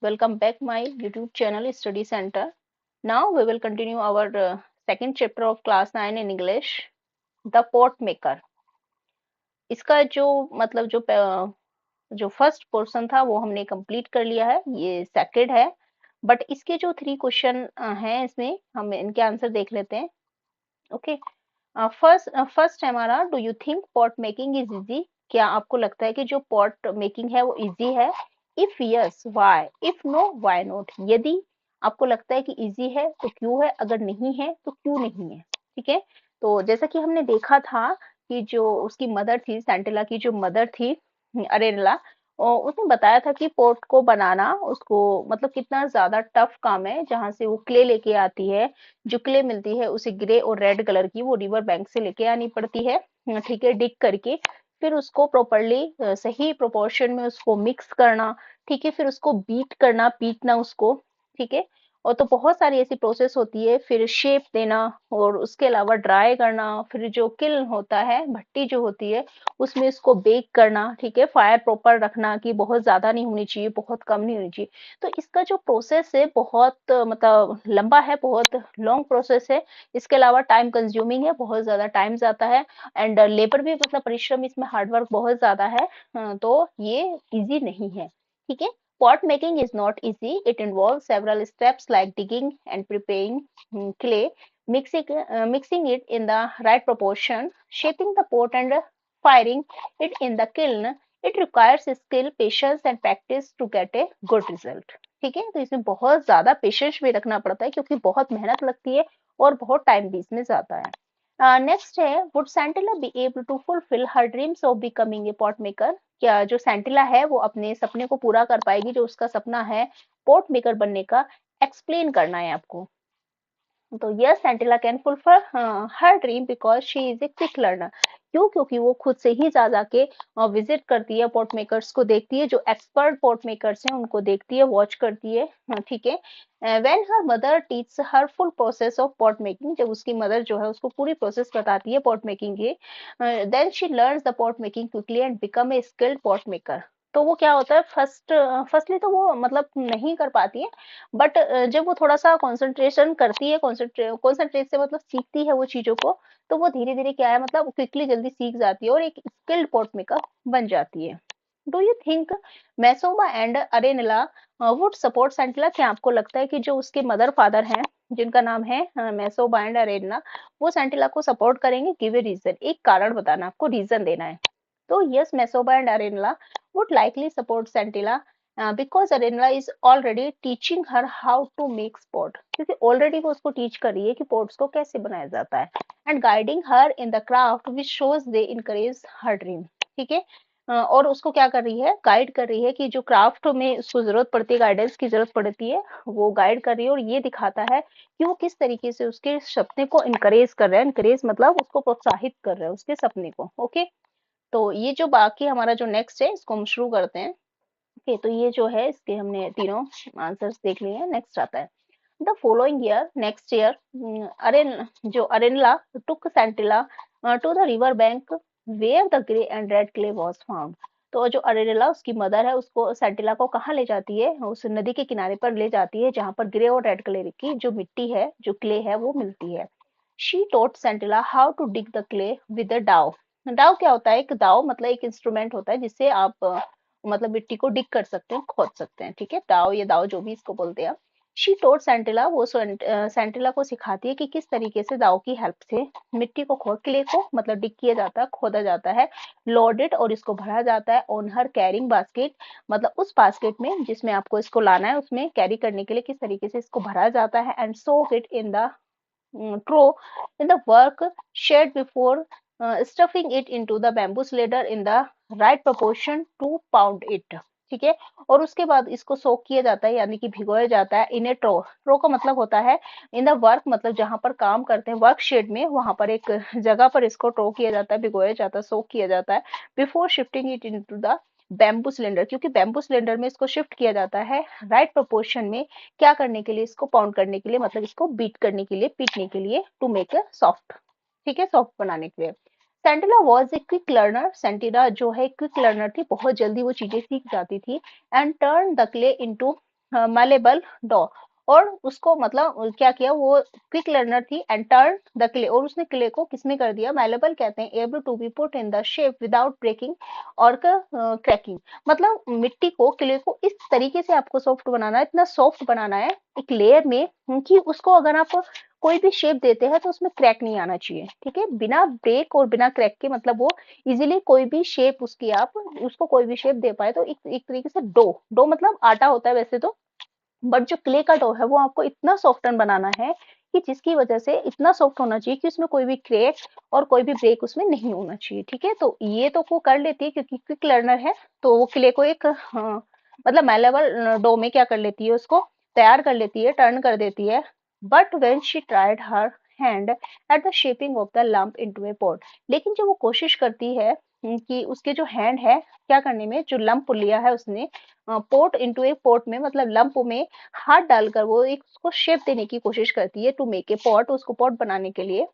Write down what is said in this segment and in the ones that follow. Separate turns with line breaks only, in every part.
welcome back my YouTube channel Study Center. Now we will continue our second chapter of class 9 in English, The Pot Maker. इसका जो मतलब जो first portion था वो हमने complete कर लिया है, ये सेकंड है, बट इसके जो 3 क्वेश्चन हैं इसमें हम इनके आंसर देख लेते हैं. ओके. फर्स्ट है हमारा, do you think pot making is easy? क्या आपको लगता है कि जो पॉट मेकिंग है वो इजी है? If yes why, if know why not. यदि आपको लगता है कि इजी है तो क्यों है, अगर नहीं है तो क्यों नहीं है. ठीक है. तो जैसा कि हमने देखा था कि जो उसकी मदर थी, सेंटिला की जो मदर थी अरेनला, और उसने बताया था कि पोर्ट को बनाना उसको मतलब कितना ज्यादा टफ काम है. जहां से वो क्ले लेके आती है, जो क्ले मिलती है उसे ग्रे और रेड कलर की वो रिवर बैंक से लेके आनी पड़ती है. ठीक है. डिग करके फिर उसको प्रॉपरली सही प्रोपोर्शन में उसको मिक्स करना. ठीक है. फिर उसको बीट करना, पीटना उसको. ठीक है. और तो बहुत सारी ऐसी प्रोसेस होती है. फिर शेप देना और उसके अलावा ड्राई करना. फिर जो किल्न होता है, भट्टी जो होती है, उसमें इसको बेक करना. ठीक है. फायर प्रॉपर रखना कि बहुत ज्यादा नहीं होनी चाहिए, बहुत कम नहीं होनी चाहिए. तो इसका जो प्रोसेस है बहुत मतलब लंबा है, बहुत लॉन्ग प्रोसेस है. इसके अलावा टाइम कंज्यूमिंग है, बहुत ज्यादा टाइम जाता है. एंड लेबर भी मतलब परिश्रम इसमें हार्डवर्क बहुत ज्यादा है. तो ये इजी नहीं है. ठीक है. Pot making is not easy. It involves several steps like digging and preparing clay, mixing it in the right proportion, shaping the pot and firing it in the kiln. It requires skill, patience and practice to get a good result. ठीक है. तो इसमें बहुत ज्यादा patience भी रखना पड़ता है क्योंकि बहुत मेहनत लगती है और बहुत टाइम भी इसमें जाता है. नेक्स्ट है, would Sentila be able to fulfil her dreams of becoming a pot maker? क्या जो सैंटिला है वो अपने सपने को पूरा कर पाएगी, जो उसका सपना है पॉट मेकर बनने का? एक्सप्लेन करना है आपको. तो yes, Sentila can fulfil her dream because she is a quick learner. क्यों? क्योंकि वो खुद से ही जा जाके विजिट करती है, पॉट मेकर्स को देखती है, जो एक्सपर्ट पॉट मेकर्स हैं उनको देखती है, वॉच करती है. ठीक है. When her mother teach her full process of pot making, जब उसकी मदर जो है उसको पूरी प्रोसेस बताती है पॉट मेकिंग की, then she learns the pot making quickly and become a skilled pot maker. तो वो क्या होता है, फर्स्टली तो वो मतलब नहीं कर पाती है, बट जब वो थोड़ा सा कंसंट्रेशन करती है, कंसंट्रेट से मतलब सीखती है वो चीजों को, तो वो धीरे धीरे क्या है मतलब क्विकली जल्दी सीख जाती है और एक स्किल्ड पॉट मेकर बन जाती है. Do you think Masoba and Arenla would support Sentila? क्या आपको लगता है कि जो उसके मदर फादर हैं, जिनका नाम है मैसोबा एंड अरेनिला, वो सैंटिला को सपोर्ट करेंगे? Give a reason. एक कारण बताना, आपको रीजन देना है. तो yes, Masoba and Arenla would likely support Santilla because Arenla is already teaching her how to make sport. क्योंकि ऑलरेडी वो उसको टीच कर रही है कि पोर्ट्स को कैसे बनाया जाता है, and guiding her in the craft which shows they encourage her dream. ठीक है. और उसको क्या कर रही है, गाइड कर रही है कि जो क्राफ्ट में उसको जरूरत पड़ती है, गाइडेंस की जरूरत पड़ती है, वो गाइड कर रही है. और ये दिखाता है कि वो किस तरीके से उसके सपने को इनकरेज कर रहा है. इनकरेज मतलब उसको प्रोत्साहित कर रहा है उसके सपने को. ओके. तो ये जो बाकी हमारा जो नेक्स्ट है इसको हम शुरू करते हैं. ओके. तो ये जो है इसके हमने तीनों आंसर्स देख लिए हैं. नेक्स्ट आता है, the following year, next year, Arenla took Sentila to the river bank where the grey and red clay was found. तो जो अरेनला उसकी मदर है उसको सेंटिला को कहाँ ले जाती है? उस नदी के किनारे पर ले जाती है जहां पर ग्रे और रेड कलर की जो मिट्टी है, जो क्ले है, वो मिलती है. She taught Sentila how to dig the clay with the dao. Dao क्या होता है? एक दाव मतलब एक इंस्ट्रूमेंट होता है जिससे आप मतलब मिट्टी को डिग कर सकते हैं, खोद सकते हैं. ठीक है. दाव या दाव जो भी इसको बोलते हैं. शी टोट सैंटिला, वो सैंटिला को सिखाती है कि किस तरीके से दाव की हेल्प से मिट्टी को खोद, क्ले को मतलब डिग किया जाता है, खोदा जाता है, लोडेड और इसको भरा जाता है ऑन हर कैरिंग बास्केट, मतलब उस बास्केट में जिसमें आपको इसको लाना है उसमें कैरी करने के लिए किस तरीके से इसको भरा जाता है. And soak it in the throw in the work shared before stuffing it into the bamboo slider in the right proportion to pound it. ठीक है. और उसके बाद इसको सोक किया जाता है यानी कि भिगोया जाता है इन ए ट्रो. ट्रो का मतलब होता है इन द वर्क, मतलब जहां पर काम करते हैं वर्क शेड में, वहां पर एक जगह पर इसको ट्रो किया जाता है, भिगोया जाता है, सोक किया जाता है, before shifting it into the bamboo cylinder. क्योंकि बैम्बू सिलेंडर में इसको शिफ्ट किया जाता है राइट प्रोपोर्शन में. क्या करने के लिए? इसको पाउंड करने के लिए, मतलब इसको बीट करने के लिए, पीटने के लिए, टू मेक ए सॉफ्ट. ठीक है. सॉफ्ट बनाने के लिए. सेंटिला वॉज ए क्विक लर्नर. सेंटिला जो है क्विक लर्नर थी, बहुत जल्दी वो चीजें सीख जाती थी. And turn the clay into malleable डॉ, और उसको मतलब क्या किया, वो क्विक लर्नर थी एंड टर्न द क्ले, और उसने क्ले को किसमें कर दिया, मैलेबल कहते हैं, able to be put in the shape without breaking और क्रैकिंग। मतलब मिट्टी को, क्ले को इस तरीके से आपको सॉफ्ट बनाना है, इतना सॉफ्ट बनाना है एक लेयर में कि उसको अगर आप कोई भी शेप देते हैं तो उसमें क्रैक नहीं आना चाहिए, ठीक है, बिना ब्रेक और बिना क्रैक के, मतलब वो इजीली कोई भी शेप उसकी, आप उसको कोई भी शेप दे पाए। तो एक तरीके से डो, डो मतलब आटा होता है वैसे तो, बट जो क्ले का डो है वो आपको इतना सॉफ्टन बनाना है कि जिसकी वजह से इतना सॉफ्ट होना चाहिए कि उसमें कोई भी क्रैक और कोई भी ब्रेक उसमें नहीं होना चाहिए, ठीक है। तो ये तो वो कर लेती है क्योंकि क्विक लर्नर है, तो वो क्ले को एक मतलब मैलेबल डो में क्या कर लेती है, उसको तैयार कर लेती है, टर्न कर देती है। But when she tried her hand at the shaping of the lump into a pot, लेकिन जब वो कोशिश करती है कि उसके जो हैंड है क्या करने में, जो लंप लिया है उसने पोट इनटू ए पोट में, मतलब लंप में हाथ डालकर वो एक उसको शेप देने की कोशिश करती है, टू मेक ए पॉट, उसको पॉट बनाने के लिए।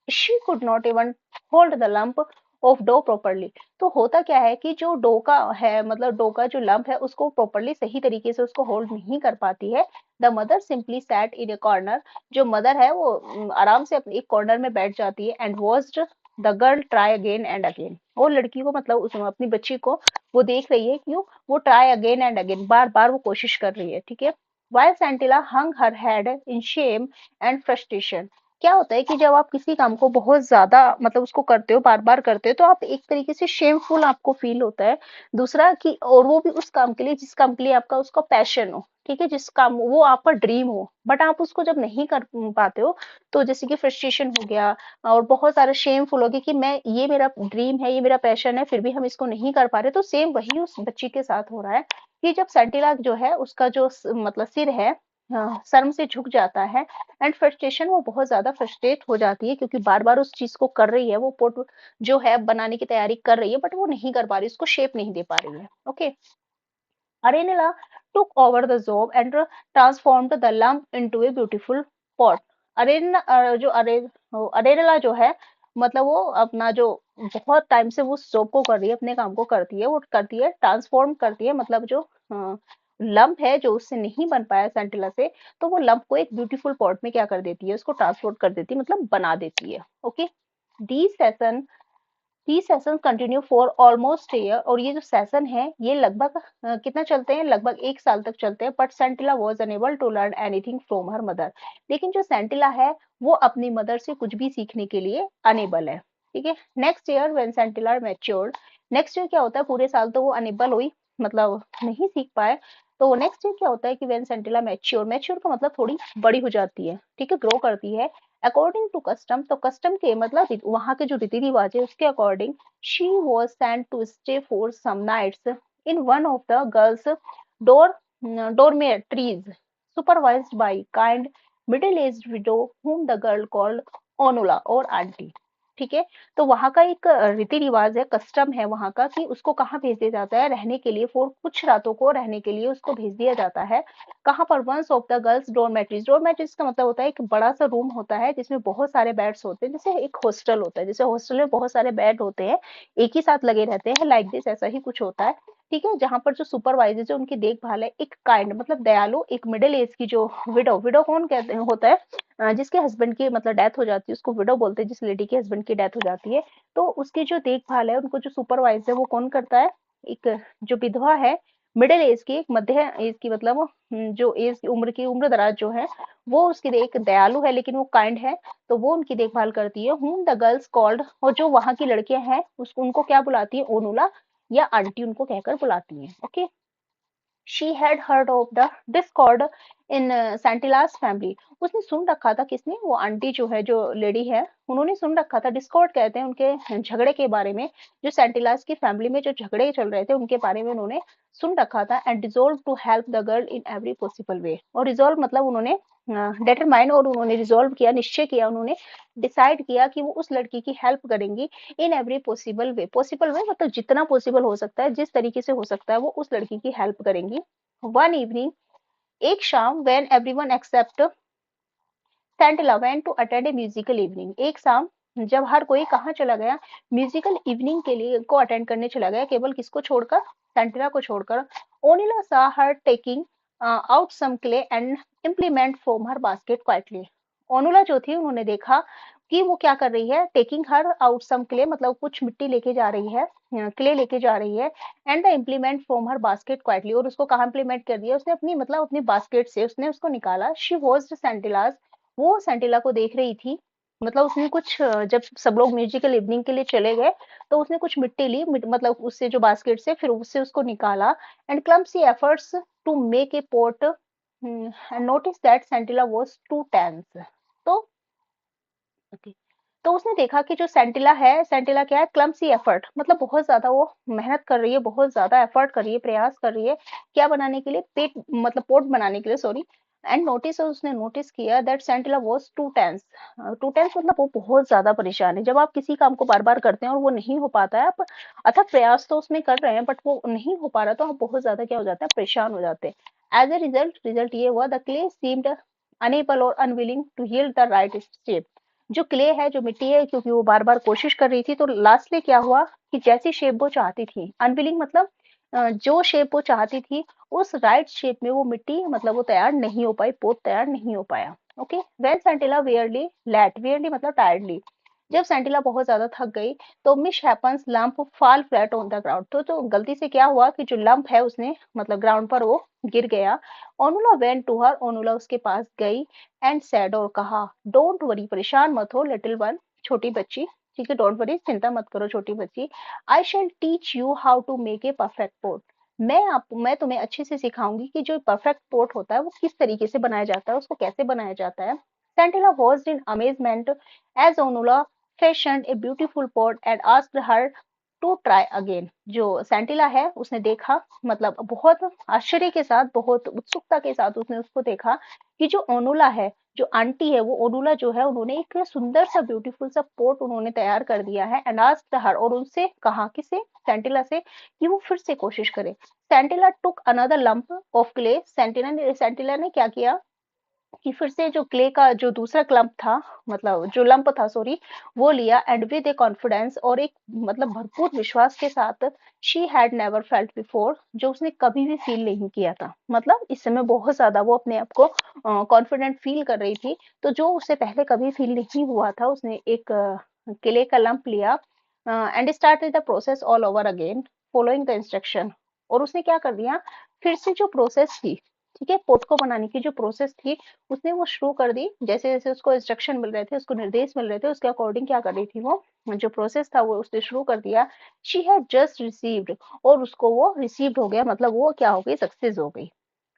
She could not even hold the lump of dough properly. तो होता क्या है कि जो डो का है, मतलब डो का जो लंप है उसको प्रॉपरली सही तरीके से उसको होल्ड नहीं कर पाती है। The mother simply sat in A corner, जो मदर है वो आराम से अपने एक कॉर्नर में बैठ जाती है and watched the girl try again and again. वो लड़की को, मतलब उस अपनी बच्ची को वो देख रही है, क्यों, वो ट्राई अगेन एंड अगेन, बार बार वो कोशिश कर रही है, ठीक है। While Sentila hung her head in shame and frustration. क्या होता है कि जब आप किसी काम को बहुत ज्यादा, मतलब उसको करते हो, बार बार करते हो, तो आप एक तरीके से शेमफुल आपको फील होता है। दूसरा कि, और वो भी उस काम के लिए जिस काम के लिए आपका उसका पैशन हो, ठीक है, जिस काम वो आपका ड्रीम हो, बट आप उसको जब नहीं कर पाते हो, तो जैसे कि फ्रस्ट्रेशन हो गया, और बहुत सारा शेमफुल हो गया कि मैं, ये मेरा ड्रीम है, ये मेरा पैशन है, फिर भी हम इसको नहीं कर पा रहे। तो सेम वही उस बच्ची के साथ हो रहा है कि जब सेंटिला जो है उसका जो मतलब सिर है शर्म से झुक जाता है एंड फ्रस्ट्रेशन, वो बहुत ज्यादा फ्रस्ट्रेट हो जाती है क्योंकि बार बार उस चीज को कर रही है, वो पोट जो है बनाने की तैयारी कर रही है, बट वो नहीं कर पा रही, उसको शेप नहीं दे पा रही है। Okay, Arenilla took over the job and transformed the lump into a beautiful pot. अरेनिला जो है, मतलब वो अपना जो बहुत टाइम से वो उस जॉब को कर रही है, अपने काम को करती है, वो करती है, ट्रांसफॉर्म करती है, मतलब जो लंप है जो उससे नहीं बन पाया सेंटिला से, तो वो लंप को एक ब्यूटीफुल पॉट में क्या कर देती है, उसको ट्रांसपोर्ट कर देती है, मतलब बना देती है। Okay, the session these session continue for almost year, और ये जो सेशन है ये लगभग कितना चलते हैं, लगभग 1 साल तक चलते हैं। But Sentila was unable to learn anything from her mother, लेकिन जो सेंटिला है वो अपनी मदर से कुछ भी सीखने के लिए अनेबल है, ठीक है। Next year when Sentila matured, next year क्या होता है, पूरे साल तो वो अनेबल हुई, मतलब नहीं सीख पाए। तो नेक्स्ट ईयर क्या होता है कि व्हेन सेंटिला मैच्योर, मैच्योर का मतलब थोड़ी बड़ी हो जाती है, ठीक है, ग्रो करती है, अकॉर्डिंग टू कस्टम, तो कस्टम के मतलब वहां के जो रीति रिवाज है उसके according, she was sent to stay for some nights in one of the girls डोर dormitories, supervised by kind middle aged widow whom the girl called Onula और आंटी, ठीक है। तो वहां का एक रीति रिवाज है, कस्टम है वहां का, कि उसको कहाँ भेज दिया जाता है, रहने के लिए, फॉर कुछ रातों को रहने के लिए उसको भेज दिया जाता है। कहाँ पर, वंस ऑफ द गर्ल्स डोरमेट्रीज, डोरमेट्रीज का मतलब होता है एक बड़ा सा रूम होता है जिसमें बहुत सारे बेड्स होते हैं, जैसे एक हॉस्टल होता है, जैसे हॉस्टल में बहुत सारे बेड होते हैं एक ही साथ लगे रहते हैं, लाइक दिस, ऐसा ही कुछ होता है, ठीक है। जहां पर जो सुपरवाइजर जो उनकी देखभाल है, एक काइंड मतलब दयालु, एक मिडिल एज की जो विडो, विडो कौन कहते हैं होता है, जिसके हस्बैंड की मतलब डेथ हो जाती है उसको विडो बोलते हैं, जिस लेडी के हस्बैंड की डेथ हो जाती है, तो उसकी जो देखभाल है, उनको जो सुपरवाइज है वो कौन करता है, एक जो विधवा है, मिडिल एज की, एक मध्य एज की, मतलब जो एज की, उम्र दराज जो है, वो उसकी एक दयालु है लेकिन वो काइंड है, तो वो उनकी देखभाल करती है। whom द गर्ल्स कॉल्ड, और जो वहां की लड़कियां हैं उसको, उनको क्या बुलाती है, ओनुला या आंटी उनको कहकर बुलाती हैं। Okay, she had heard of the discord in Sentila's family, उसने सुन रखा था, किसने, वो आंटी जो है, जो लेडी है, उन्होंने सुन रखा था, डिस्कॉर्ड कहते हैं उनके झगड़े के बारे में, जो सेंटिलास की फैमिली में जो झगड़े चल रहे थे उनके बारे में उन्होंने सुन रखा था। And resolve to help the girl in every possible way, और रिजोल्व मतलब उन्होंने डिटरमाइन, और उन्होंने रिजोल्व किया, निश्चय किया, उन्होंने डिसाइड किया कि वो उस लड़की की हेल्प करेंगी इन एवरी पॉसिबल वे, पॉसिबल वे मतलब जितना पॉसिबल हो सकता है, जिस तरीके से हो सकता है वो उस लड़की की हेल्प करेंगी। वन इवनिंग, एक शाम, when everyone except Sentila went to attend a musical evening, एक शाम जब हर कोई कहाँ चला गया, म्यूजिकल इवनिंग के लिए को अटेंड करने चला गया, केवल किसको छोड़कर, सेंटिला को छोड़कर। Onila saw her taking out some clay and implement from her basket quietly. Onula जो थी उन्होंने देखा कि वो क्या कर रही है, taking her out some clay, मतलब कुछ मिट्टी लेके जा रही है, क्ले लेके जा रही है, and the implement from her basket quietly, और उसको कहाँ इम्प्लीमेंट कर दिया उसने, अपनी मतलब अपनी बास्केट से उसने उसको निकाला. शी वॉज सेंटिलास, वो सेंटिला को देख रही थी. मतलब उसने कुछ जब सब लोग म्यूजिकल इवनिंग के लिए चले गए तो उसने कुछ मिट्टी ली, मतलब उससे जो बास्केट से, फिर उससे उसको निकाला. And clumsy efforts to make a pot, and notice that Scintilla was too tense. तो ओके, तो उसने देखा कि जो सेंटिला है, सेंटिला क्या है, क्लमसी एफर्ट, मतलब बहुत ज्यादा वो मेहनत कर रही है, बहुत ज्यादा एफर्ट कर रही है, प्रयास कर रही है, क्या बनाने के लिए, पेट मतलब पोट बनाने के लिए, सॉरी. एंड नोटिस, उसने नोटिस किया that Sentila was too tense. Too tense मतलब वो बहुत ज्यादा परेशान है. जब आप किसी काम को बार बार करते हैं और वो नहीं हो पाता है, आप अथक प्रयास तो उसमें कर रहे हैं बट वो नहीं हो पा रहा, तो आप बहुत ज्यादा क्या हो जाता है, परेशान हो जाते हैं. एज ए रिजल्ट, रिजल्ट ये हुआ, द क्ले सीम्ड अनेबल और unwilling to yield the right shape. जो क्ले है, जो मिट्टी है, क्योंकि वो बार बार कोशिश कर रही थी, तो लास्टली क्या हुआ कि जैसी शेप वो चाहती थी, अनविलिंग मतलब जो शेप वो चाहती थी, उस राइट शेप में वो मिट्टी, मतलब वो तैयार नहीं हो पाई, पोत तैयार नहीं हो पाया. Okay, when Sentila wearily let, wearily मतलब टायर्डली, जब सेंटिला बहुत ज्यादा थक गई, तो misshapen lump fall flat on the ground, तो गलती से क्या हुआ कि जो लंप है उसने मतलब ग्राउंड पर वो गिर गया. ओनुला वेंट टू हर, ओनुला उसके पास गई, एंड सैड, और कहा, डोंट वरी, परेशान मत हो, लिटिल वन, छोटी बच्ची, ठीक है, डोंट वरी, चिंता मत करो छोटी बच्ची, I shall teach you how to make a perfect pot, मैं तुम्हें अच्छे से सिखाऊंगी कि जो परफेक्ट पोट होता है वो किस तरीके से बनाया जाता है, उसको कैसे बनाया जाता है. Sentila was in amazement as Onula fashioned a beautiful pot and asked her to try again. जो सेंटिला है उसने देखा, मतलब बहुत आश्चर्य के साथ, बहुत उत्सुकता के साथ उसने उसको देखा कि जो ओनुला है, जो आंटी है, वो ओनुला जो है, उन्होंने एक सुंदर सा ब्यूटीफुल सा पोट उन्होंने तैयार कर दिया है. एंड आस्क्ड हर, और उनसे कहा, किसे, सेंटिला से, कि वो फिर से कोशिश करे. Sentila took another lump of clay, Sentila ने क्या किया कि फिर से जो क्ले का जो दूसरा क्लम्प था, मतलब जो लंप था, सॉरी, वो लिया. एंड विद ए कॉन्फिडेंस, और एक मतलब भरपूर विश्वास के साथ, she had never felt before, जो उसने कभी भी फील नहीं किया था, मतलब इस समय बहुत ज्यादा वो अपने आप को कॉन्फिडेंट फील कर रही थी, तो जो उससे पहले कभी फील नहीं हुआ था. उसने एक किले का लंप लिया, and started the process all over again, following the instruction. और उसने क्या कर दिया, फिर से जो प्रोसेस थी, ठीक है, पोट को बनाने की जो प्रोसेस थी, उसने वो शुरू कर दी. जैसे जैसे उसको इंस्ट्रक्शन मिल रहे थे, उसको निर्देश मिल रहे थे, उसके अकॉर्डिंग क्या कर रही थी वो, जो प्रोसेस था वो उसने शुरू कर दिया. शी हैड जस्ट रिसीव्ड, और उसको वो रिसीव्ड हो गया, मतलब वो क्या हो गई, सक्सेस हो गई.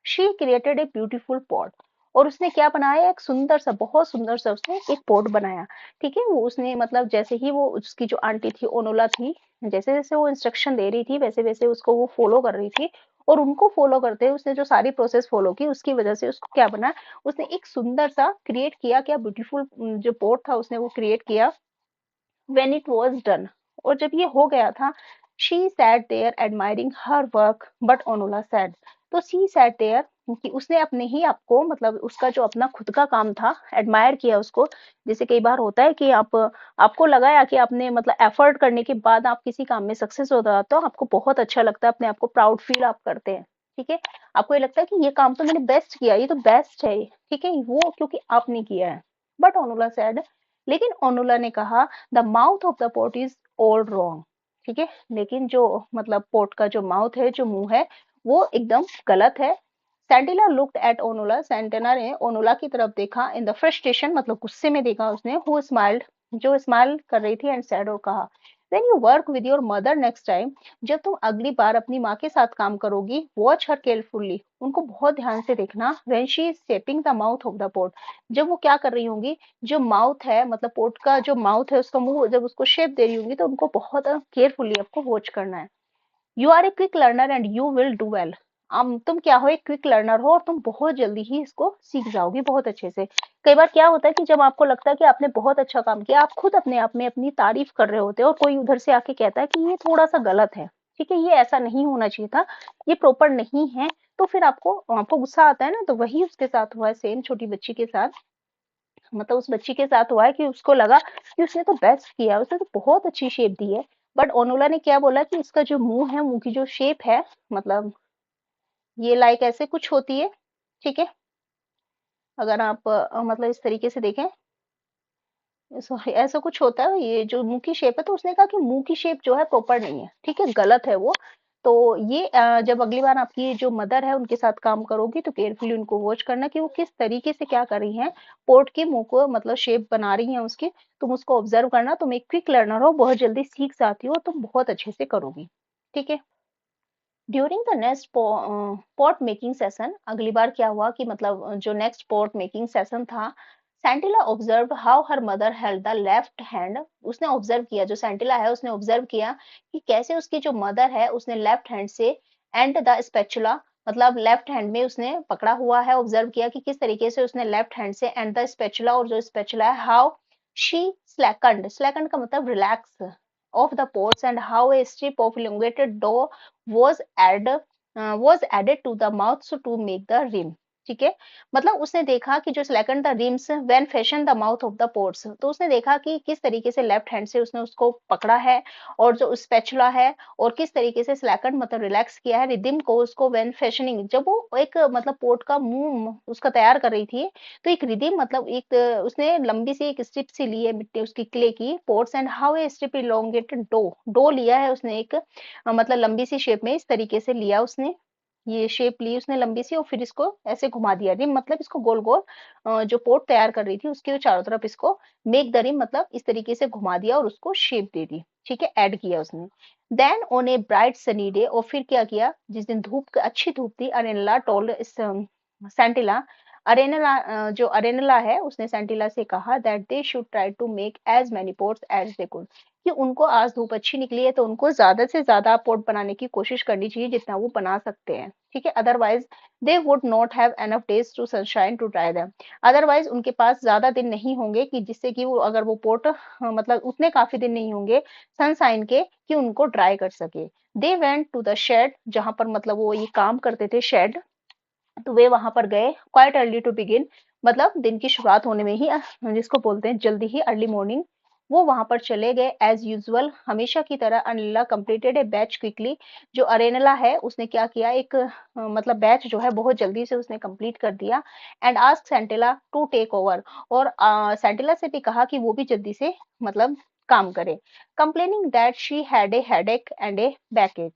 She created a beautiful pot, और उसने क्या बनाया, एक सुंदर सा, बहुत सुंदर सा उसने एक पॉट बनाया. ठीक है, वो उसने मतलब जैसे ही वो उसकी जो आंटी थी, ओनोला थी, जैसे जैसे वो इंस्ट्रक्शन दे रही थी, वैसे वैसे उसको वो फॉलो कर रही थी. और उनको फॉलो करते हुए उसने जो सारी प्रोसेस फॉलो की, उसकी वजह से उसको क्या बना, उसने एक सुंदर सा क्रिएट किया, क्या ब्यूटीफुल जो पोर्ट था उसने वो क्रिएट किया. व्हेन इट वाज डन, और जब ये हो गया था, she sat there admiring her work, but Onula said, तो शी सैट देयर, कि उसने अपने ही आपको, मतलब उसका जो अपना खुद का काम था, एडमायर किया उसको. जैसे कई बार होता है कि आपको लगाया कि आपने मतलब एफर्ट करने के बाद आप किसी काम में सक्सेस होता है, तो आपको बहुत अच्छा लगता है, अपने आप को प्राउड फील आप करते हैं. ठीक है, आपको ये लगता है कि ये काम तो मैंने बेस्ट किया, ये तो बेस्ट है, ठीक है, वो क्योंकि आपने किया है. बट ओनुला सैड, लेकिन ओनुला ने कहा, the mouth of the pot is all wrong. ठीक है, लेकिन जो मतलब पोट का जो माउथ है, जो मुंह है, वो एकदम गलत है. सेंटिला लुक्ड एट ओनुला, सेंटेना ने ओनुला की तरफ देखा, इन द फ्रस्ट्रेशन मतलब गुस्से में देखा उसने, हु स्माइल्ड, जो स्माइल कर रही थी, एंड सैड, और कहा, when you work with your mother next time, जब तुम अगली बार अपनी माँ के साथ काम करोगी, वॉच हर केयरफुल्ली, उनको बहुत ध्यान से देखना, when she is shaping the mouth of the pot, जब वो क्या कर रही होंगी, जो माउथ है, मतलब पोट का जो माउथ है, उसका मुंह जब उसको शेप दे रही होंगी, तो उनको बहुत केयरफुली आपको वॉच करना है. You are a quick learner and you will do well, तुम क्या हो, एक क्विक लर्नर हो, और तुम बहुत जल्दी ही इसको सीख जाओगी बहुत अच्छे से. कई बार क्या होता है कि जब आपको लगता है कि आपने बहुत अच्छा काम किया, आप खुद अपने आप में अपनी तारीफ कर रहे होते हो, और कोई उधर से आके कहता है कि ये थोड़ा सा गलत है, ठीक है, ये ऐसा नहीं होना चाहिए था, ये प्रॉपर नहीं है, तो फिर आपको आपको गुस्सा आता है ना. तो वही उसके साथ हुआ है, सेम छोटी बच्ची के साथ, मतलब उस बच्ची के साथ हुआ है कि उसको लगा कि उसने तो बेस्ट किया, उसने तो बहुत अच्छी शेप दी है. बट ओनोला ने क्या बोला कि इसका जो मुंह है, मुंह की जो शेप है, मतलब ये लाइक ऐसे कुछ होती है, ठीक है। अगर आप मतलब इस तरीके से देखें, सॉरी ऐसा कुछ होता है, ये जो मुंह की शेप है, तो उसने कहा कि मुंह की शेप जो है प्रॉपर नहीं है, ठीक है, गलत है वो। तो ये जब अगली बार आपकी जो मदर है उनके साथ काम करोगी तो केयरफुली उनको वॉच करना कि वो किस तरीके से क्या कर रही हैं, पोर्ट के मुंह को मतलब शेप बना रही हैं उसकी। तुम उसको ऑब्जर्व करना, तुम एक क्विक लर्नर हो, बहुत जल्दी सीख जाती हो, तुम बहुत अच्छे से करोगी, ठीक है। During the next pot making session, अगली बार क्या हुआ कि मतलब जो नेक्स्ट पॉट मेकिंग सेशन था, Sentila observe how her mother held the left hand. उसने ऑब्जर्व किया, जो सैंटिला है उसने ऑब्जर्व किया कि कैसे उसकी जो मदर है उसने लेफ्ट हैंड से एंड द स्पैचुला, मतलब लेफ्ट हैंड में उसने पकड़ा हुआ है, ऑब्जर्व किया कि किस तरीके से उसने लेफ्ट हैंड से एंड द स्पैचुला, और जो स्पैचुला है, हाउ शी स्लैकंड, स्लैकंड का मतलब relax of the pots, and how a strip of elongated dough was was added to the mouth so to make the rim, ठीक है। मतलब उसने देखा कि जो slackened the rims when fashion the mouth of the pots, तो उसने देखा कि किस तरीके से लेफ्ट हैंड से उसने उसको पकड़ा है, और जो स्पैचुला है, और किस तरीके से slackened मतलब रिलैक्स किया है रिदिम को उसको when fashioning, जब वो एक मतलब पोट का मुंह उसका तैयार कर रही थी, तो एक रिदिम मतलब एक उसने लंबी सी एक स्ट्रिप सी ली है मिट्टी उसकी क्ले की pots, and how a strip elongated dough, dough लिया है उसने एक मतलब लंबी सी शेप में, इस तरीके से लिया उसने, ये शेप ली उसने लंबी सी, और फिर इसको ऐसे घुमा दिया रिम, मतलब इसको गोल गोल जो पोर्ट तैयार कर रही थी उसके चारों तरफ इसको मेक द रिम मतलब इस तरीके से घुमा दिया और उसको शेप दे दी, ठीक है, ऐड किया उसने। Then on a bright sunny day, और फिर क्या किया, जिस दिन धूप अच्छी धूप थी, अरेनला टोल्ड सैंटिला, अरेनला जो अरेनला है उसने सैंटिला से कहा that they should try to make as many pots as they could, कि उनको आज धूप अच्छी निकली है तो उनको ज्यादा से ज्यादा पोट बनाने की कोशिश करनी चाहिए जितना वो बना सकते हैं, ठीक है। Otherwise they would not have enough days to sunshine to try them, otherwise उनके पास ज्यादा दिन नहीं होंगे कि जिससे कि वो अगर वो पोट मतलब उतने काफी दिन नहीं होंगे सनसाइन के कि उनको ड्राई कर सके। They went to the shed, जहां पर मतलब वो ये काम करते थे, शेड, तो वे वहां पर गए क्वाइट अर्ली टू बिगिन, मतलब दिन की शुरुआत होने में ही जिसको बोलते हैं जल्दी ही, अर्ली मॉर्निंग, वो वहां पर चले गए एज यूजुअल, हमेशा की तरह। अनिला कंप्लीटेड ए बैच क्विकली, जो अरेनला है उसने क्या किया, एक मतलब बैच जो है बहुत जल्दी से उसने कंप्लीट कर दिया, and ask Sentila to take over, और सेंटिला से भी कहा कि वो भी जल्दी से मतलब काम करे, complaining that she had a headache and A बैकएक,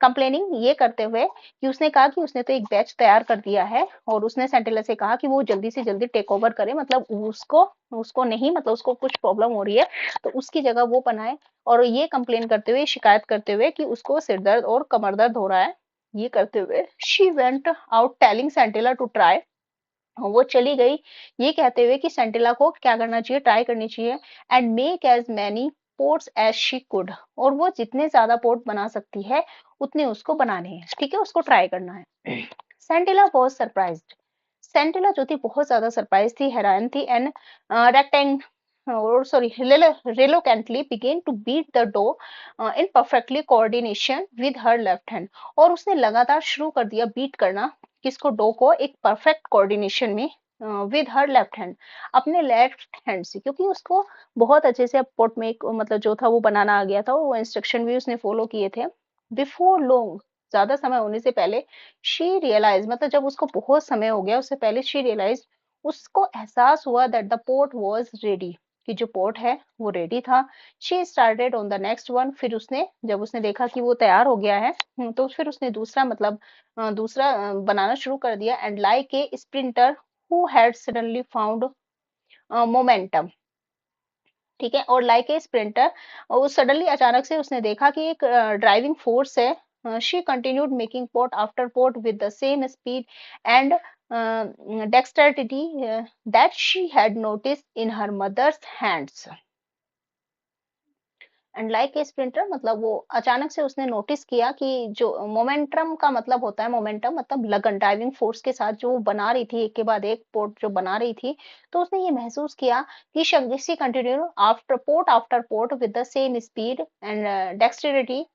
complaining ये करते हुए कि उसने कहा कि उसने तो एक बैच तैयार कर दिया है, और उसने सेंटिला से कहा कि वो जल्दी से जल्दी टेक ओवर करे, मतलब उसको उसको नहीं, मतलब उसको कुछ प्रॉब्लम हो रही है तो उसकी जगह वो बनाए, और ये कंप्लेन करते हुए, शिकायत करते हुए कि उसको सिर दर्द और कमर दर्द हो रहा है, ये करते हुए she went out telling Sentila to try, वो चली गई ये कहते हुए कि सेंटिला को क्या करना चाहिए, ट्राई करनी चाहिए, and make as many pots as she could, और वो जितने ज्यादा पोर्ट बना सकती है उतने उसको बनाने हैं, ठीक है, उसको ट्राई करना है। सेंटिला वॉज सरप्राइज्ड, सेंटिला जो थी बहुत ज्यादा सरप्राइज थी, हैरान थी, एंड रेक्टेंग और sorry reluctantly began to beat the dough in perfectly coordination with her left hand, और उसने लगातार शुरू कर दिया बीट करना किसको, डो को, एक परफेक्ट कोऑर्डिनेशन में विद हर लेफ्ट हैंड, अपने लेफ्ट हैंड से, क्योंकि उसको बहुत अच्छे से पोट में मतलब जो था वो बनाना आ गया था, वो इंस्ट्रक्शन भी उसने फॉलो किए थे। बिफोर लॉन्ग, ज्यादा समय होने से पहले, शी रियलाइज मतलब जब उसको बहुत समय हो गया उससे पहले, शी रियलाइज उसको एहसास हुआ that the pot was ready, कि जो पोट है वो रेडी था। She started on the next one, फिर उसने जब उसने देखा कि वो तैयार हो गया है, तो फिर उसने दूसरा मतलब दूसरा बनाना शुरू कर दिया, and like a sprinter who had suddenly found momentum, ठीक है, और लाइक ए स्प्रिंटर, वो सडनली अचानक से उसने देखा कि एक ड्राइविंग फोर्स है, she continued making port after pot with the same speed and dexterity that she had noticed in her mother's hands, and like a sprinter, मतलब वो अचानक से उसने नोटिस किया कि जो मोमेंटम का मतलब होता है, मोमेंटम मतलब लगन, ड्राइविंग फोर्स के साथ जो वो बना रही थी एक के बाद एक पोर्ट जो बना रही थी, तो उसने ये महसूस किया कि she continue after pot with the same speed and dexterity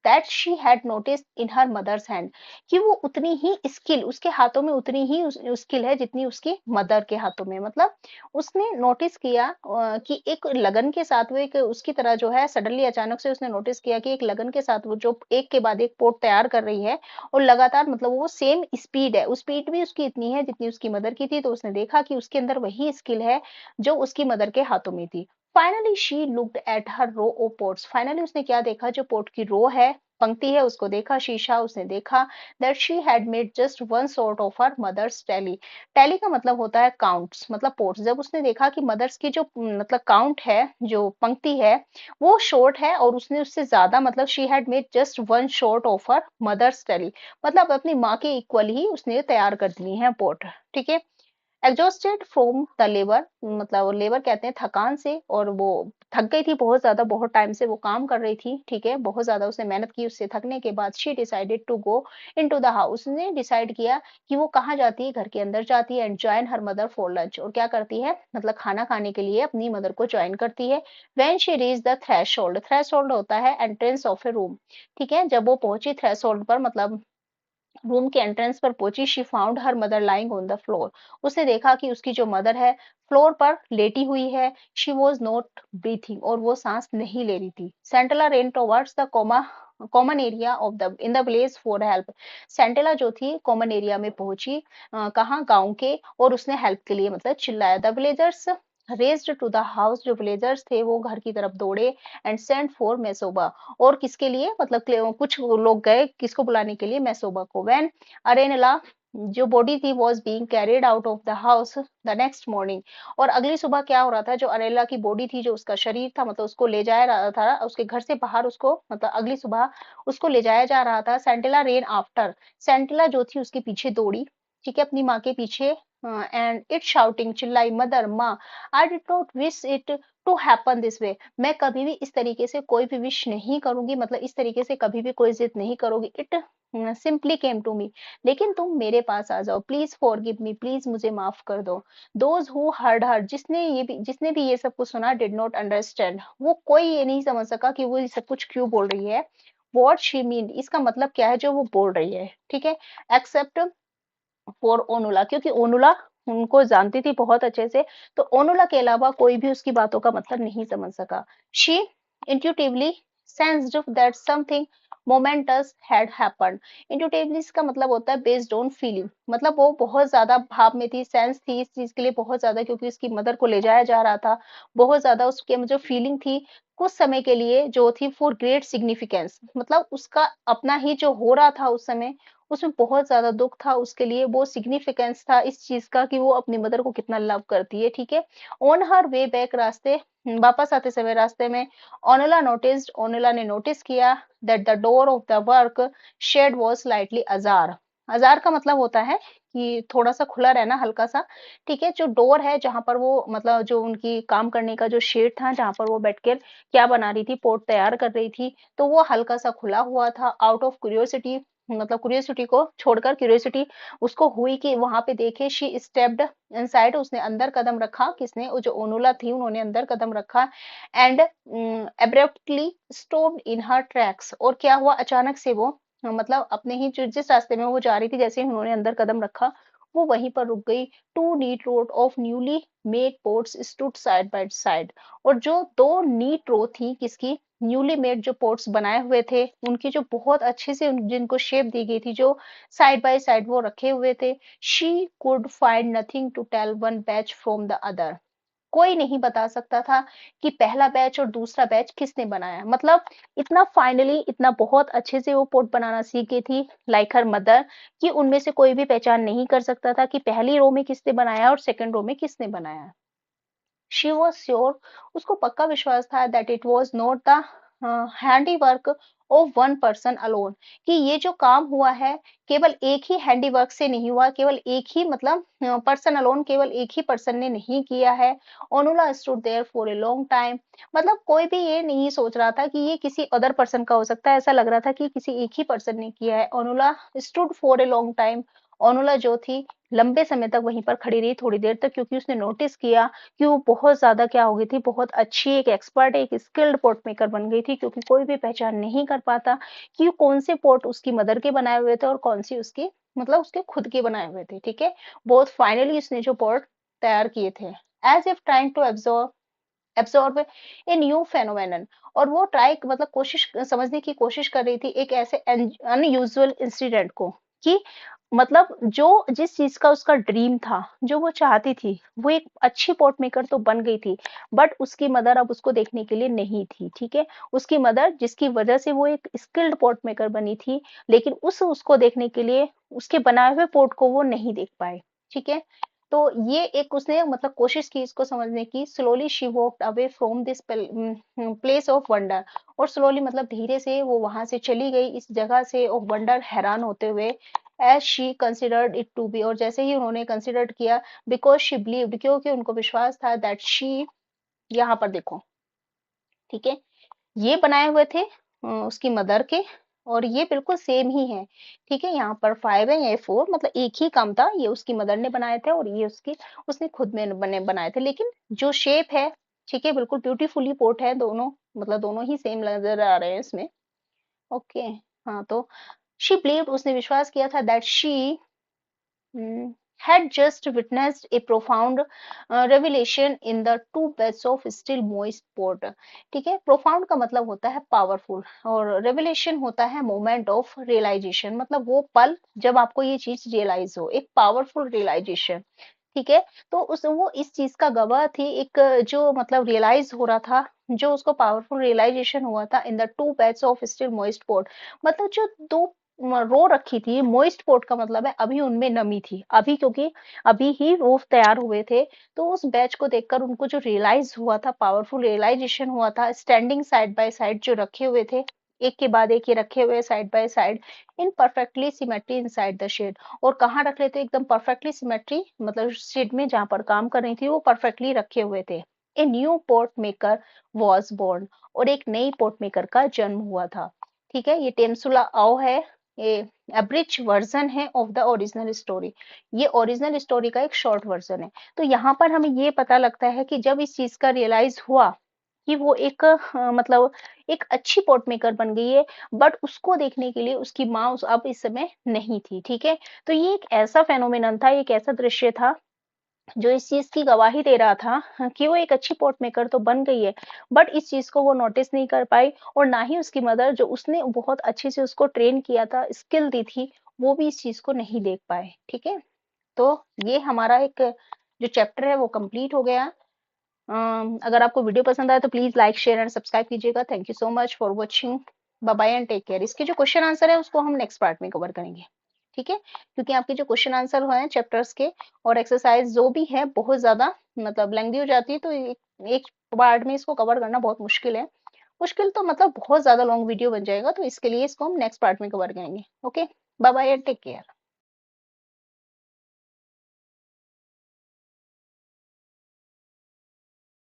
that she had notice in her mother's hand, कि वो उतनी ही स्किल उसके हाथों में उतनी ही स्किल है जितनी उसकी मदर के हाथों में। मतलब उसने नोटिस किया कि एक लगन के साथ वो एक उसकी तरह जो है सडनली अचानक से उसने नोटिस किया कि एक लगन के साथ वो जो एक के बाद एक पोट तैयार कर रही है और लगातार मतलब वो सेम स्पीड है, उस स्पीड भी उसकी इतनी है जितनी उसकी मदर की थी। तो उसने देखा कि उसके अंदर वही स्किल है जो उसकी मदर के हाथों में थी। Finally she looked at her row of pots, finally उसने क्या देखा, जो पोट की रो है, पंक्ति है, उसको देखा, शीशा उसने देखा। That she had made just one sort of her mother's tally, tally का मतलब होता है काउंट्स, मतलब पोर्ट्स। जब उसने देखा कि मदर्स की जो मतलब काउंट है, जो पंक्ति है, वो शॉर्ट है और उसने उससे ज्यादा मतलब she had made just one sort of her mother's tally, मतलब अपनी माँ के इक्वल ही उसने तैयार कर दिए हैं पोर्ट। ठीक है। एग्जॉस्टेड फ्रॉम द लेबर, मतलब लेबर कहते हैं थकान से, और वो थक गई थी बहुत ज्यादा, बहुत टाइम से वो काम कर रही थी। ठीक है, बहुत ज्यादा उसने मेहनत की, उससे थकने के बाद she decided to go into the house, उसने डिसाइड किया कि वो कहाँ जाती है, घर के अंदर जाती है। And join her mother for lunch, और क्या करती है, मतलब खाना खाने के लिए अपनी मदर को ज्वाइन करती है। When she reach the threshold, threshold होता है एंट्रेंस ऑफ ए रूम। ठीक है, जब वो पहुंची थ्रेशोल्ड पर, मतलब रूम के एंट्रेंस पर पहुंची, she found her mother lying on the floor, उसने देखा कि उसकी जो मदर है फ्लोर पर लेटी हुई है। शी वॉज नॉट ब्रीथिंग, और वो सांस नहीं ले रही थी। Centella rain towards the common area of the in the village for help, Centella जो थी कॉमन एरिया में पहुंची, कहाँ, गांव के, और उसने हेल्प के लिए मतलब चिल्लाया। The villagers raced to the house, जो विलेजर्स थे वो घर की तरफ दौड़े। एंड सेंट फॉर मेसोबा, और किसके लिए, मतलब कुछ लोग गए किसको बुलाने के लिए, मैसोबा को। व्हेन अरेनला, जो बॉडी थी, was being carried out of the house the next morning, और अगली सुबह क्या हो रहा था, जो अरेला की बॉडी थी, जो उसका शरीर था, मतलब उसको ले जाया रहा था उसके घर से बाहर, उसको मतलब अगली सुबह उसको ले जाया जा रहा था। सेंटिला रेन आफ्टर, सेंटिला जो थी उसके पीछे दौड़ी, ठीक है, अपनी माँ के पीछे। एंड इट शाउटिंग, चिल्लाई, मदर, माँ, I did not wish it to happen this way, मैं कभी भी इस तरीके से कोई भी विश नहीं करूंगी, मतलब इस तरीके से कभी भी कोई जिद नहीं करोगी। It simply came to me, लेकिन तुम मेरे पास आ जाओ। प्लीज फॉरगिव मी, प्लीज मुझे माफ कर दो। दोज हु हर्ड हर, जिसने भी ये सब कुछ सुना, डिड नॉट अंडरस्टैंड, वो कोई ये नहीं समझ सका कि वो ये सब कुछ क्यों बोल रही है। वॉट शी मीन, इसका मतलब क्या है जो वो बोल रही है। ठीक है, एक्सेप्ट फॉर ओनुला, क्योंकि ओनुला उनको जानती थी बहुत अच्छे से, तो ओनुला के अलावा कोई भी उसकी बातों का मतलब नहीं समझ सका। She intuitively sensed that something moments had happened, intuitively इसका मतलब होता है बेस्ड ऑन फीलिंग, मतलब वो बहुत ज्यादा भाव में थी, सेंस थी इस चीज के लिए बहुत ज्यादा, क्योंकि उसकी मदर को ले जाया जा रहा था। बहुत ज्यादा उसके जो फीलिंग थी कुछ समय के लिए जो थी, फॉर ग्रेट सिग्निफिकेंस, मतलब उसका अपना ही जो हो रहा था उस समय, उसमें बहुत ज़्यादा दुःख था उसके लिए, वो सिग्निफिकेंस था इस चीज़ का कि वो अपनी मदर को कितना लव करती है। ठीक है, ऑन हर वे बैक, रास्ते वापस आते समय रास्ते में, ओनिला ने नोटिस किया that the door of the work shed was slightly ajar, ajar का मतलब होता है कि थोड़ा सा खुला रहना, हल्का सा। ठीक है, जो डोर है जहां पर वो मतलब जो उनकी काम करने का जो शेड था, जहां पर वो बैठकर क्या बना रही थी, पोट तैयार कर रही थी, तो वो हल्का सा खुला हुआ था। आउट ऑफ क्यूरियोसिटी, मतलब क्यूरियोसिटी को छोड़कर, क्यूरियोसिटी उसको हुई कि वहां पे देखे। शी स्टेप्ड इनसाइड, उसने अंदर कदम रखा, किसने, वो जो ओनुला थी उन्होंने अंदर कदम रखा। And abruptly stopped in her tracks, और क्या हुआ, अचानक से वो मतलब अपने ही जिस रास्ते में वो जा रही थी, जैसे ही उन्होंने अंदर कदम रखा, वो वहीं पर रुक गई। Two neat rows of newly made pots stood side by side, और जो दो नीट रो थी किसकी, न्यूली मेड जो पोर्ट्स बनाए हुए थे उनकी, जो बहुत अच्छे से जिनको शेप दी गई थी, जो साइड बाय साइड वो रखे हुए थे। She could find nothing to tell one batch from the other, कोई नहीं बता सकता था कि पहला बैच और दूसरा बैच किसने बनाया। मतलब इतना फाइनली, इतना बहुत अच्छे से वो पोर्ट बनाना सीख गई थी, लाइक हर मदर, कि उनमें से कोई भी पहचान नहीं कर सकता था कि पहली रो में किसने बनाया और सेकंड रो में किसने बनाया। शी वॉज श्योर, उसको पक्का विश्वास था that it was not the handiwork of one person alone, कि ये जो काम हुआ है केवल एक ही हैंडीवर्क से नहीं हुआ, केवल एक ही मतलब पर्सन अलोन, केवल एक ही पर्सन ने नहीं किया है। Onula stood there for a long time, मतलब कोई भी ये नहीं सोच रहा था कि ये किसी अदर पर्सन का हो सकता है, ऐसा लग रहा था कि किसी एक ही पर्सन ने किया है। Onula stood for a long time, Onula जो थी लंबे समय तक वहीं पर खड़ी रही, थोड़ी देर तक, क्योंकि उसने नोटिस किया कि वो बहुत ज्यादा क्या हो गई थी, बहुत अच्छी एक एक्सपर्ट, एक स्किल्ड पॉट मेकर बन गई थी, क्योंकि कोई भी पहचान नहीं कर पाता कि कौन से पॉट उसकी मदर के बनाए हुए थे और कौन सी उसकी मतलब उसके खुद के बनाए हुए थे। ठीक है, बहुत फाइनली उसने जो पॉट तैयार किए थे, as if trying to absorb a new phenomenon, और वो ट्राई मतलब कोशिश समझने की कोशिश कर रही थी एक ऐसे अनयूजुअल इंसिडेंट को, कि मतलब जो जिस चीज का उसका ड्रीम था, जो वो चाहती थी, वो एक अच्छी पॉट मेकर तो बन गई थी, बट उसकी मदर अब उसको देखने के लिए नहीं थी। ठीक है, उसकी मदर जिसकी वजह से वो एक स्किल्ड पॉट मेकर बनी थी, लेकिन उसको देखने के लिए उसके बनाए हुए पॉट को वो नहीं देख पाए। ठीक है, तो ये एक उसने मतलब कोशिश की इसको समझने की। Slowly she walked away from this place of wonder, और स्लोली मतलब धीरे से वो वहां से चली गई इस जगह से ऑफ वंडर, हैरान होते हुए, as she considered it to be, और जैसे ही उन्होंने कंसिडर किया, बिकॉज शी बिलीव्ड, क्योंकि उनको विश्वास था, दैट शी, यहाँ पर देखो, ठीक है, ये बनाए हुए थे उसकी मदर के, और ये बिल्कुल सेम ही है। ठीक है, यहाँ पर 5 है, ये 4, मतलब एक ही काम था, ये उसकी मदर ने बनाए थे और ये उसकी उसने खुद में बनाए थे, लेकिन जो शेप है, ठीक है, बिल्कुल ब्यूटीफुली पोर्ट है दोनों, मतलब दोनों ही सेम नजर आ रहे हैं इसमें। ओके, हाँ, तो शी बिलीव्ड, उसने विश्वास किया था, that she had just witnessed a profound revelation in the two beds of still moist pot। ठीक है, profound का मतलब होता है powerful, और revelation होता है moment of realization, मतलब वो पल जब आपको ये चीज realize हो, एक powerful realization। ठीक है, तो उस वो इस चीज का गवाह थी, एक जो मतलब रियलाइज हो रहा था, जो उसको पावरफुल रियलाइजेशन हुआ था, in the two batch of still moist port, मतलब जो दो रो रखी थी, मोइस्ट पोर्ट का मतलब है अभी उनमें नमी थी, अभी क्योंकि अभी ही वो तैयार हुए थे, तो उस बैच को देखकर उनको जो रियलाइज हुआ था, पावरफुल रियलाइजेशन हुआ था, स्टैंडिंग साइड बाय साइड जो रखे हुए थे, एक के बाद एक ये रखे हुए side by side, in perfectly symmetry inside the shed, और कहाँ रख लेते एकदम परफेक्टली सिमेट्री, मतलब शेड में जहां पर काम कर रही थी वो परफेक्टली रखे हुए थे। A new pot maker was born, और एक नई पोर्ट मेकर का जन्म हुआ था। ठीक है, ये टेमसुला आओ है, ये एब्रिच वर्जन है ऑफ द ओरिजिनल स्टोरी, ये ओरिजिनल स्टोरी का एक शॉर्ट वर्जन है। तो यहाँ पर हमें ये पता लगता है कि जब इस चीज का रियलाइज हुआ कि वो एक मतलब एक अच्छी पॉट मेकर बन गई है, बट उसको देखने के लिए उसकी माँ अब इस समय नहीं थी। ठीक है, तो ये एक ऐसा फेनोमेनन था, एक ऐसा दृश्य था जो इस चीज की गवाही दे रहा था, कि वो एक अच्छी पॉट मेकर तो बन गई है, बट इस चीज को वो नोटिस नहीं कर पाई, और ना ही उसकी मदर, जो उसने बहुत अच्छे से उसको ट्रेन किया था, स्किल दी थी, वो भी इस चीज को नहीं देख पाए। ठीक है, तो ये हमारा एक जो चैप्टर है वो कंप्लीट हो गया। अगर आपको वीडियो पसंद आए तो please like share and subscribe कीजिएगा। Thank you so much for watching. Bye bye and take care. इसके जो क्वेश्चन आंसर है उसको हम नेक्स्ट पार्ट में कवर करेंगे। ठीक है, क्योंकि आपके जो क्वेश्चन आंसर हुए हैं चैप्टर्स के और एक्सरसाइज जो भी है बहुत ज्यादा मतलब लेंथी हो जाती है, तो एक पार्ट में इसको कवर करना बहुत मुश्किल है। मुश्किल तो मतलब बहुत ज्यादा लॉन्ग वीडियो बन जाएगा, तो इसके लिए इसको हम नेक्स्ट पार्ट में कवर करेंगे। Okay, bye bye and take care.